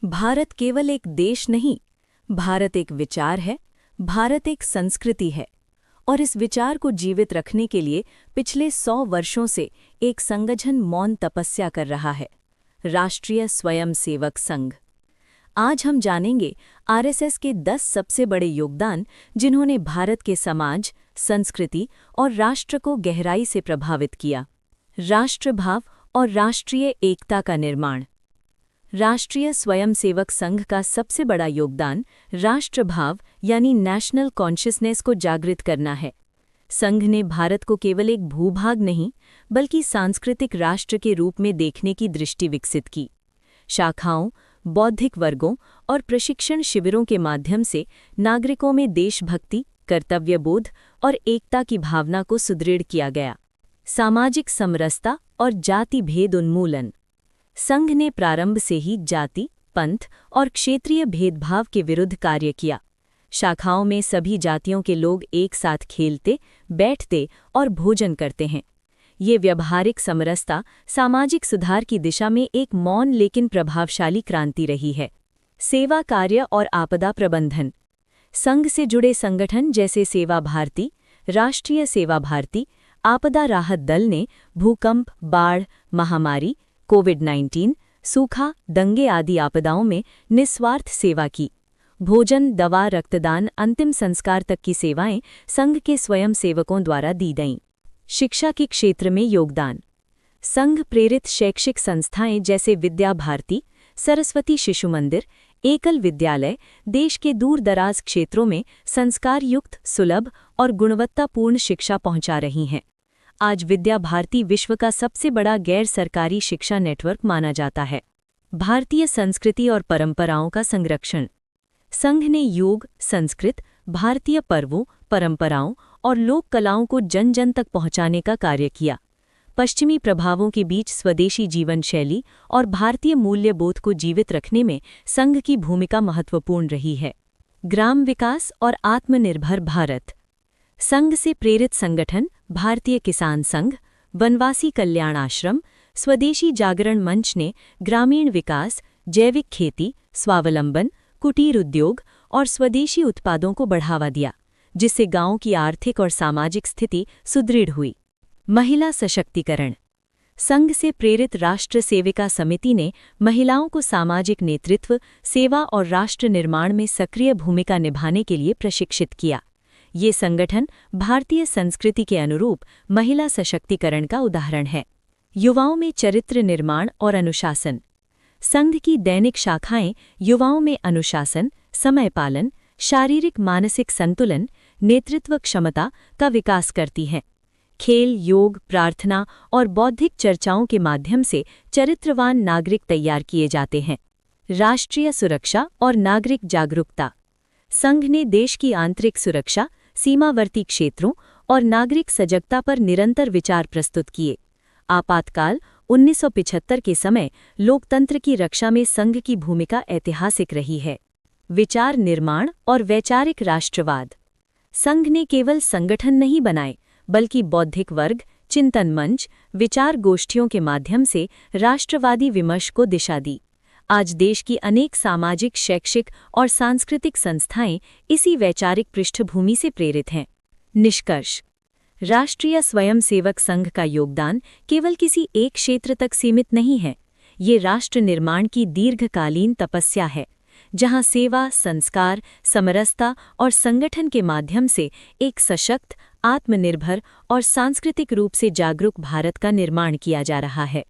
भारत केवल एक देश नहीं, भारत एक विचार है, भारत एक संस्कृति है। और इस विचार को जीवित रखने के लिए पिछले 100 वर्षों से एक संगठन मौन तपस्या कर रहा है, राष्ट्रीय स्वयंसेवक संघ। आज हम जानेंगे आरएसएस के 10 सबसे बड़े योगदान जिन्होंने भारत के समाज, संस्कृति और राष्ट्र को गहराई से प्रभावित किया। राष्ट्रभाव और राष्ट्रीय एकता का निर्माण। राष्ट्रीय स्वयंसेवक संघ का सबसे बड़ा योगदान राष्ट्रभाव यानी नेशनल कॉन्शियसनेस को जागृत करना है। संघ ने भारत को केवल एक भूभाग नहीं बल्कि सांस्कृतिक राष्ट्र के रूप में देखने की दृष्टि विकसित की। शाखाओं, बौद्धिक वर्गों और प्रशिक्षण शिविरों के माध्यम से नागरिकों में देशभक्ति, कर्तव्यबोध और एकता की भावना को सुदृढ़ किया गया। सामाजिक समरसता और जाति भेद उन्मूलन। संघ ने प्रारंभ से ही जाति, पंथ और क्षेत्रीय भेदभाव के विरुद्ध कार्य किया। शाखाओं में सभी जातियों के लोग एक साथ खेलते, बैठते और भोजन करते हैं। ये व्यवहारिक समरसता सामाजिक सुधार की दिशा में एक मौन लेकिन प्रभावशाली क्रांति रही है। सेवा कार्य और आपदा प्रबंधन। संघ से जुड़े संगठन जैसे सेवा भारती, राष्ट्रीय सेवा भारती, आपदा राहत दल ने भूकंप, बाढ़, महामारी, कोविड-19, सूखा, दंगे आदि आपदाओं में निस्वार्थ सेवा की। भोजन, दवा, रक्तदान, अंतिम संस्कार तक की सेवाएं संघ के स्वयंसेवकों द्वारा दी गईं। शिक्षा के क्षेत्र में योगदान। संघ प्रेरित शैक्षिक संस्थाएं जैसे विद्या भारती, सरस्वती शिशु मंदिर, एकल विद्यालय देश के दूर दराज क्षेत्रों में संस्कारयुक्त, सुलभ और गुणवत्तापूर्ण शिक्षा पहुंचा रही हैं। आज विद्या भारती विश्व का सबसे बड़ा गैर सरकारी शिक्षा नेटवर्क माना जाता है। भारतीय संस्कृति और परंपराओं का संरक्षण। संघ ने योग, संस्कृत, भारतीय पर्वों, परंपराओं और लोक कलाओं को जन जन तक पहुंचाने का कार्य किया। पश्चिमी प्रभावों के बीच स्वदेशी जीवन शैली और भारतीय मूल्यबोध को जीवित रखने में संघ की भूमिका महत्वपूर्ण रही है। ग्राम विकास और आत्मनिर्भर भारत। संघ से प्रेरित संगठन भारतीय किसान संघ, वनवासी कल्याण आश्रम, स्वदेशी जागरण मंच ने ग्रामीण विकास, जैविक खेती, स्वावलंबन, कुटीर उद्योग और स्वदेशी उत्पादों को बढ़ावा दिया, जिससे गांवों की आर्थिक और सामाजिक स्थिति सुदृढ़ हुई। महिला सशक्तिकरण। संघ से प्रेरित राष्ट्र सेविका समिति ने महिलाओं को सामाजिक नेतृत्व, सेवा और राष्ट्र निर्माण में सक्रिय भूमिका निभाने के लिए प्रशिक्षित किया। ये संगठन भारतीय संस्कृति के अनुरूप महिला सशक्तिकरण का उदाहरण है। युवाओं में चरित्र निर्माण और अनुशासन। संघ की दैनिक शाखाएं युवाओं में अनुशासन, समय पालन, शारीरिक मानसिक संतुलन, नेतृत्व क्षमता का विकास करती हैं। खेल, योग, प्रार्थना और बौद्धिक चर्चाओं के माध्यम से चरित्रवान नागरिक तैयार किए जाते हैं। राष्ट्रीय सुरक्षा और नागरिक जागरूकता। संघ ने देश की आंतरिक सुरक्षा, सीमावर्ती क्षेत्रों और नागरिक सजगता पर निरंतर विचार प्रस्तुत किए। आपातकाल 1975 के समय लोकतंत्र की रक्षा में संघ की भूमिका ऐतिहासिक रही है। विचार निर्माण और वैचारिक राष्ट्रवाद। संघ ने केवल संगठन नहीं बनाए बल्कि बौद्धिक वर्ग, चिंतन मंच, विचार गोष्ठियों के माध्यम से राष्ट्रवादी विमर्श को दिशा दी। आज देश की अनेक सामाजिक, शैक्षिक और सांस्कृतिक संस्थाएं इसी वैचारिक पृष्ठभूमि से प्रेरित हैं। निष्कर्ष। राष्ट्रीय स्वयंसेवक संघ का योगदान केवल किसी एक क्षेत्र तक सीमित नहीं है। ये राष्ट्र निर्माण की दीर्घकालीन तपस्या है, जहां सेवा, संस्कार, समरसता और संगठन के माध्यम से एक सशक्त, आत्मनिर्भर और सांस्कृतिक रूप से जागरूक भारत का निर्माण किया जा रहा है।